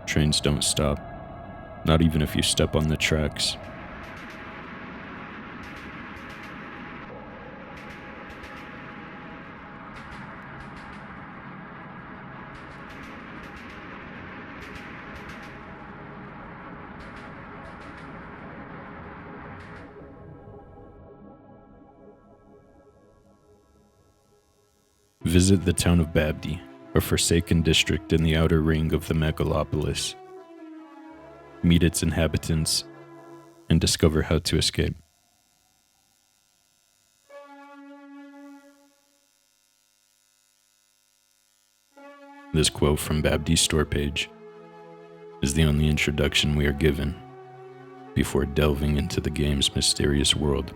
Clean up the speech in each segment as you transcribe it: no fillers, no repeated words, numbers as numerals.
Trains don't stop, not even if you step on the tracks. Visit the town of Babbdi, a forsaken district in the outer ring of the megalopolis. Meet its inhabitants and discover how to escape. This quote from Babbdi's store page is the only introduction we are given before delving into the game's mysterious world.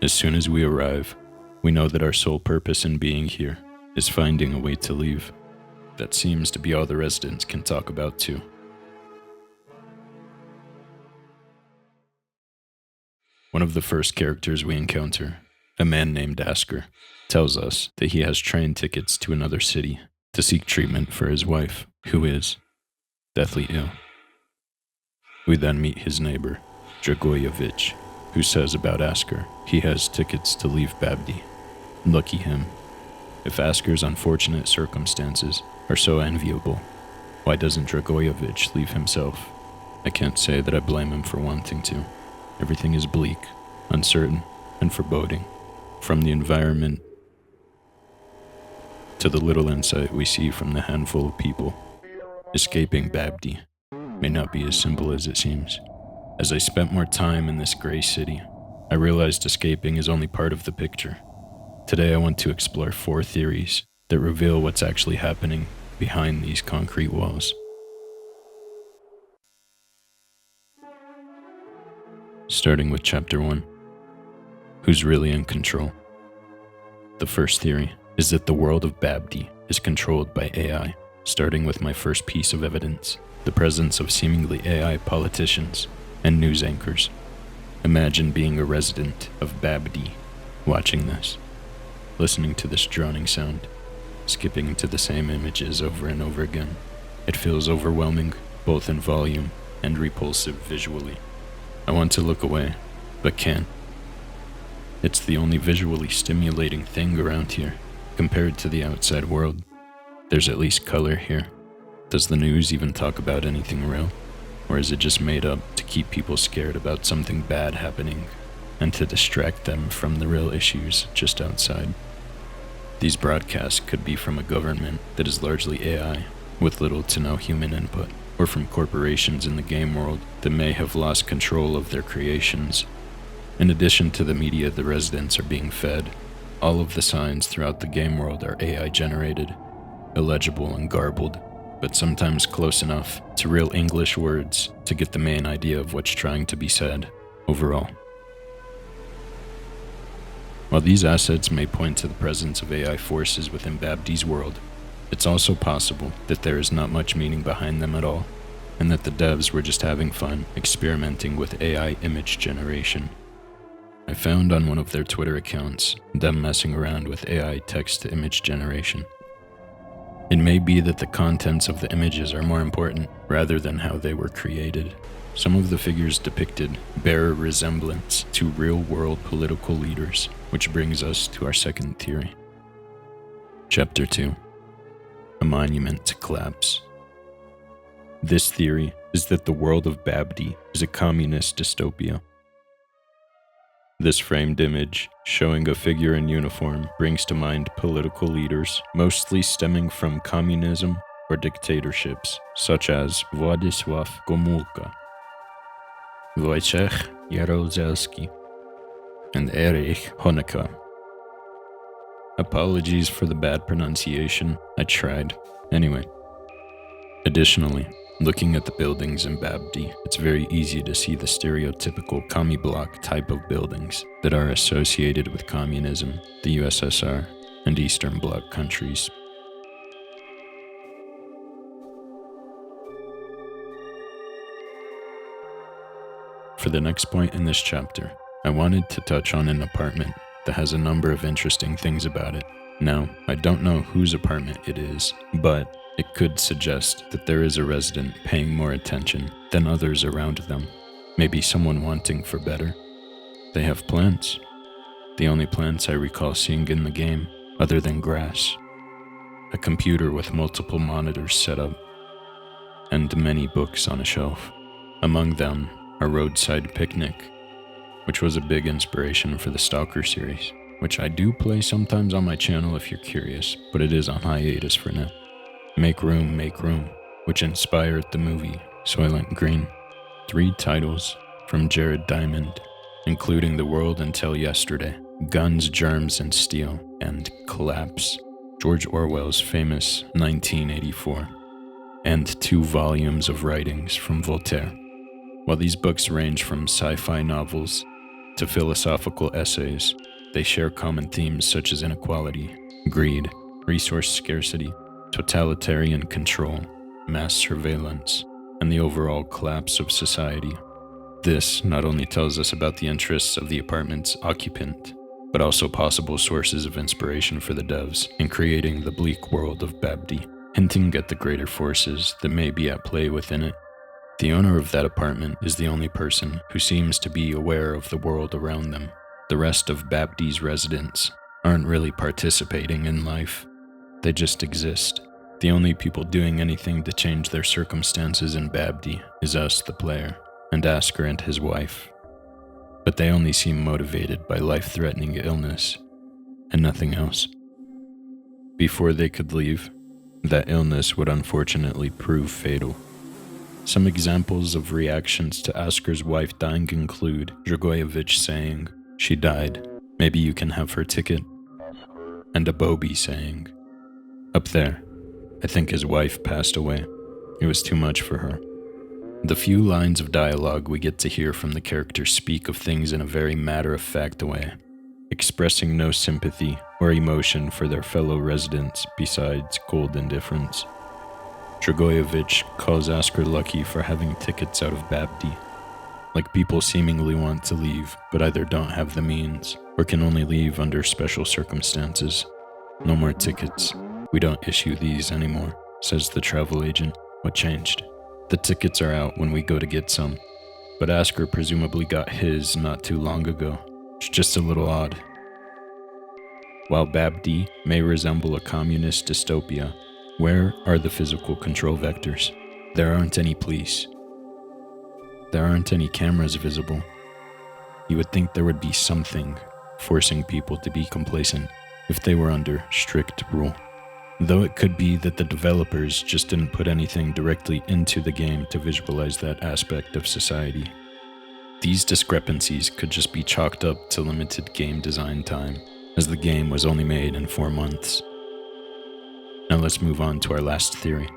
As soon as we arrive, we know that our sole purpose in being here is finding a way to leave. That seems to be all the residents can talk about too. One of the first characters we encounter, a man named Asker, tells us that he has train tickets to another city to seek treatment for his wife, who is deathly ill. We then meet his neighbor, Dragoyevich, who says about Asker he has tickets to leave Babbdi. Lucky him. If Asker's unfortunate circumstances are so enviable, why doesn't Dragoyevich leave himself? I can't say that I blame him for wanting to. Everything is bleak, uncertain, and foreboding, from the environment to the little insight we see from the handful of people. Escaping Babbdi may not be as simple as it seems. As I spent more time in this gray city, I realized escaping is only part of the picture. Today I want to explore 4 theories that reveal what's actually happening behind these concrete walls. Starting with Chapter 1. Who's really in control? The first theory is that the world of Babbdi is controlled by AI, starting with my first piece of evidence, the presence of seemingly AI politicians and news anchors. Imagine being a resident of Babbdi, watching this, listening to this droning sound, skipping to the same images over and over again. It feels overwhelming, both in volume and repulsive visually. I want to look away, but can't. It's the only visually stimulating thing around here, compared to the outside world. There's at least color here. Does the news even talk about anything real? Or is it just made up to keep people scared about something bad happening and to distract them from the real issues just outside? These broadcasts could be from a government that is largely AI, with little to no human input, or from corporations in the game world that may have lost control of their creations. In addition to the media the residents are being fed, all of the signs throughout the game world are AI generated, illegible and garbled, but sometimes close enough to real English words to get the main idea of what's trying to be said overall. While these assets may point to the presence of AI forces within Babbdi's world, it's also possible that there is not much meaning behind them at all, and that the devs were just having fun experimenting with AI image generation. I found on one of their Twitter accounts them messing around with AI text-to-image generation. It may be that the contents of the images are more important rather than how they were created. Some of the figures depicted bear a resemblance to real-world political leaders, which brings us to our second theory. Chapter 2. A monument to collapse. This theory is that the world of Babbdi is a communist dystopia. This framed image, showing a figure in uniform, brings to mind political leaders, mostly stemming from communism or dictatorships, such as Władysław Gomulka, Wojciech Jaruzelski, and Erich Honecker. Apologies for the bad pronunciation, I tried. Anyway. Additionally, looking at the buildings in Babbdi, it's very easy to see the stereotypical commie block type of buildings that are associated with communism, the USSR, and Eastern Bloc countries. For the next point in this chapter, I wanted to touch on an apartment that has a number of interesting things about it. Now, I don't know whose apartment it is, but It could suggest that there is a resident paying more attention than others around them. Maybe someone wanting for better. They have plants. The only plants I recall seeing in the game, other than grass. A computer with multiple monitors set up, and many books on a shelf. Among them, a roadside picnic, which was a big inspiration for the Stalker series, which I do play sometimes on my channel if you're curious, but it is on hiatus for now. Make Room, which inspired the movie Soylent Green. 3 titles from Jared Diamond, including The World Until Yesterday, Guns, Germs, and Steel, and Collapse, George Orwell's famous 1984, and 2 volumes of writings from Voltaire. While these books range from sci-fi novels to philosophical essays, they share common themes such as inequality, greed, resource scarcity, totalitarian control, mass surveillance, and the overall collapse of society. This not only tells us about the interests of the apartment's occupant, but also possible sources of inspiration for the devs in creating the bleak world of Babbdi, hinting at the greater forces that may be at play within it. The owner of that apartment is the only person who seems to be aware of the world around them. The rest of Babbdi's residents aren't really participating in life. They just exist. The only people doing anything to change their circumstances in Babbdi is us, the player, and Asker and his wife. But they only seem motivated by life-threatening illness, and nothing else. Before they could leave, that illness would unfortunately prove fatal. Some examples of reactions to Asker's wife dying include Dragoyevich saying, "She died, maybe you can have her ticket," and a Babi saying, "Up there, I think his wife passed away. It was too much for her." The few lines of dialogue we get to hear from the characters speak of things in a very matter-of-fact way, expressing no sympathy or emotion for their fellow residents besides cold indifference. Dragoyevich calls Asker lucky for having tickets out of Babbdi, like people seemingly want to leave but either don't have the means or can only leave under special circumstances. "No more tickets. We don't issue these anymore," says the travel agent. "What changed?" "The tickets are out when we go to get some, but Asker presumably got his not too long ago. It's just a little odd." While Babbdi may resemble a communist dystopia, where are the physical control vectors? There aren't any police. There aren't any cameras visible. You would think there would be something forcing people to be complacent if they were under strict rule. Though it could be that the developers just didn't put anything directly into the game to visualize that aspect of society. These discrepancies could just be chalked up to limited game design time, as the game was only made in 4 months. Now let's move on to our last theory.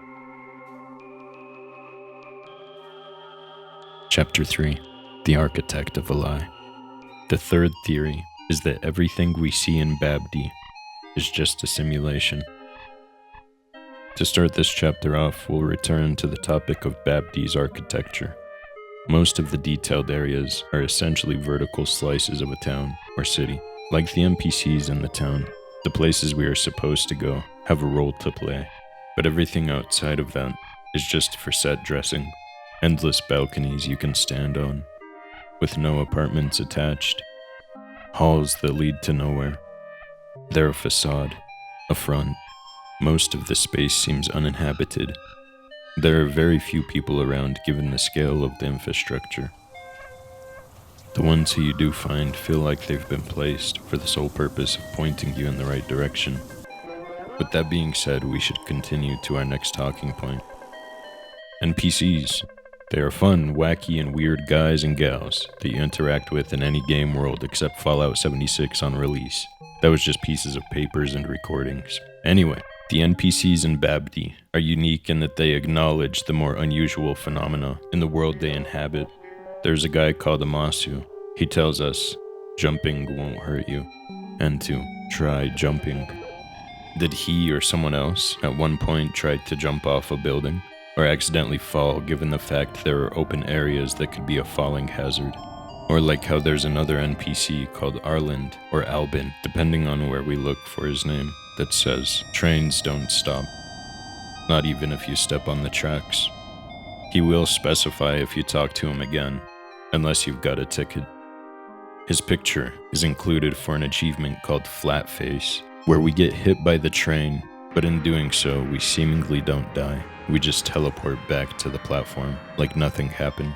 Chapter 3. The Architect of a Lie. The third theory is that everything we see in Babbdi is just a simulation. To start this chapter off, we'll return to the topic of Babbdi's architecture. Most of the detailed areas are essentially vertical slices of a town or city. Like the NPCs in the town, the places we are supposed to go have a role to play, but everything outside of that is just for set dressing. Endless balconies you can stand on, with no apartments attached. Halls that lead to nowhere. They're a facade, a front. Most of the space seems uninhabited. There are very few people around given the scale of the infrastructure. The ones who you do find feel like they've been placed for the sole purpose of pointing you in the right direction. With that being said, we should continue to our next talking point. NPCs. They are fun, wacky, and weird guys and gals that you interact with in any game world except Fallout 76 on release. That was just pieces of papers and recordings. Anyway, the NPCs in Babbdi are unique in that they acknowledge the more unusual phenomena in the world they inhabit. There's a guy called Amasu. He tells us, jumping won't hurt you, and to try jumping. Did he or someone else at one point try to jump off a building? Or accidentally fall given the fact there are open areas that could be a falling hazard? Or like how there's another NPC called Arland or Albin, depending on where we look for his name, that says, trains don't stop. not even if you step on the tracks. He will specify if you talk to him again, unless you've got a ticket. His picture is included for an achievement called Flat Face, where we get hit by the train, but in doing so, we seemingly don't die. We just teleport back to the platform, like nothing happened.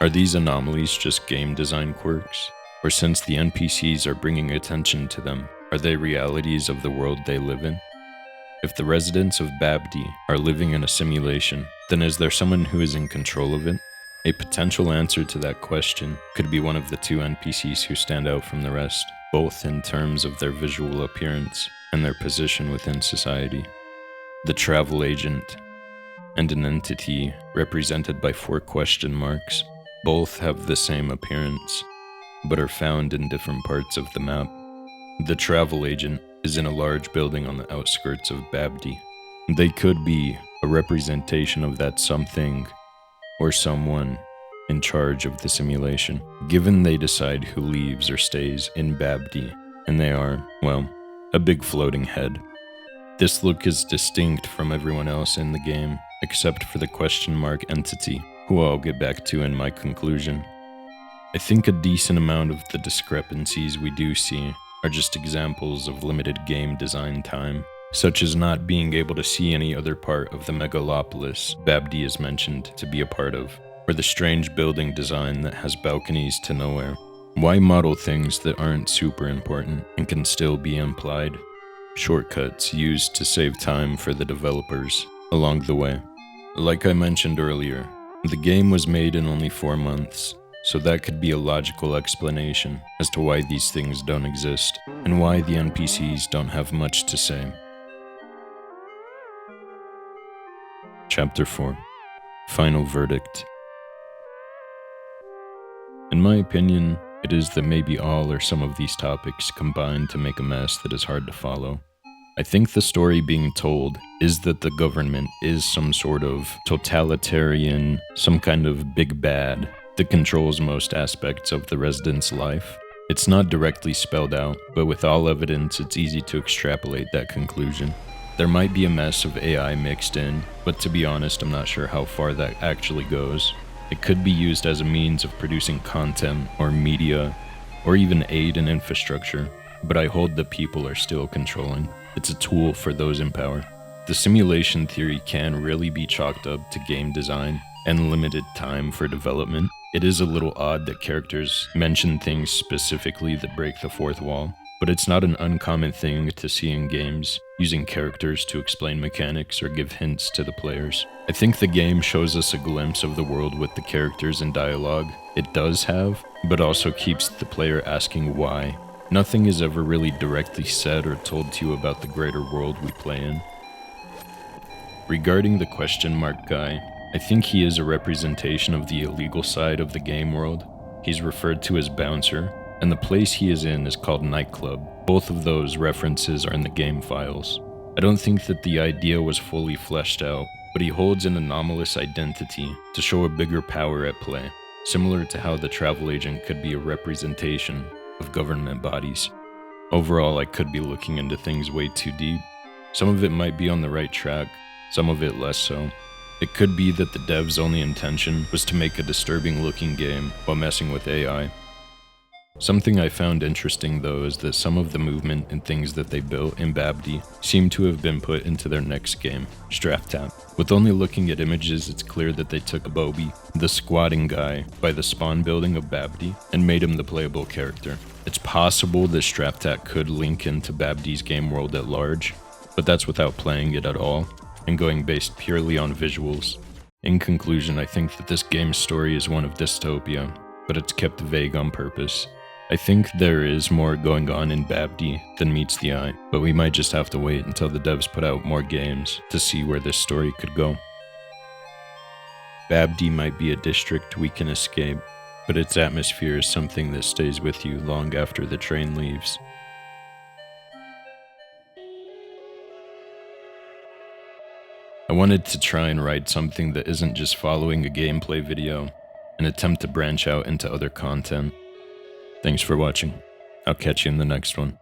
Are these anomalies just game design quirks? Or since the NPCs are bringing attention to them, are they realities of the world they live in? If the residents of Babbdi are living in a simulation, then is there someone who is in control of it? A potential answer to that question could be one of the two NPCs who stand out from the rest, both in terms of their visual appearance and their position within society. The travel agent and an entity represented by 4 question marks both have the same appearance, but are found in different parts of the map. The travel agent is in a large building on the outskirts of Babbdi. They could be a representation of that something or someone in charge of the simulation, given they decide who leaves or stays in Babbdi, and they are, well, a big floating head. This look is distinct from everyone else in the game, except for the question mark entity, who I'll get back to in my conclusion. I think a decent amount of the discrepancies we do see are just examples of limited game design time, such as not being able to see any other part of the megalopolis Babbdi is mentioned to be a part of, or the strange building design that has balconies to nowhere. Why model things that aren't super important and can still be implied? Shortcuts used to save time for the developers along the way. Like I mentioned earlier, the game was made in only 4 months, so that could be a logical explanation as to why these things don't exist and why the NPCs don't have much to say. Chapter 4. Final Verdict. In my opinion, it is that maybe all or some of these topics combine to make a mess that is hard to follow. I think the story being told is that the government is some sort of totalitarian, some kind of big bad that controls most aspects of the residents' life. It's not directly spelled out, but with all evidence, it's easy to extrapolate that conclusion. There might be a mess of AI mixed in, but to be honest, I'm not sure how far that actually goes. It could be used as a means of producing content or media, or even aid in infrastructure, but I hold that people are still controlling. It's a tool for those in power. The simulation theory can really be chalked up to game design and limited time for development. It is a little odd that characters mention things specifically that break the fourth wall, but it's not an uncommon thing to see in games, using characters to explain mechanics or give hints to the players. I think the game shows us a glimpse of the world with the characters and dialogue it does have, but also keeps the player asking why. Nothing is ever really directly said or told to you about the greater world we play in. Regarding the question mark guy, I think he is a representation of the illegal side of the game world. He's referred to as Bouncer, and the place he is in is called Nightclub. Both of those references are in the game files. I don't think that the idea was fully fleshed out, but he holds an anomalous identity to show a bigger power at play, similar to how the travel agent could be a representation of government bodies. Overall, I could be looking into things way too deep. Some of it might be on the right track, some of it less so. It could be that the devs' only intention was to make a disturbing looking game while messing with AI. Something I found interesting though is that some of the movement and things that they built in Babbdi seem to have been put into their next game, Strap Tap. With only looking at images, it's clear that they took Babi, the squatting guy, by the spawn building of Babbdi and made him the playable character. It's possible that Strap Tap could link into Babbdi's game world at large, but that's without playing it at all and going based purely on visuals. In conclusion, I think that this game's story is one of dystopia, but it's kept vague on purpose. I think there is more going on in Babbdi than meets the eye, but we might just have to wait until the devs put out more games to see where this story could go. Babbdi might be a district we can escape, but its atmosphere is something that stays with you long after the train leaves. I wanted to try and write something that isn't just following a gameplay video, and attempt to branch out into other content. Thanks for watching. I'll catch you in the next one.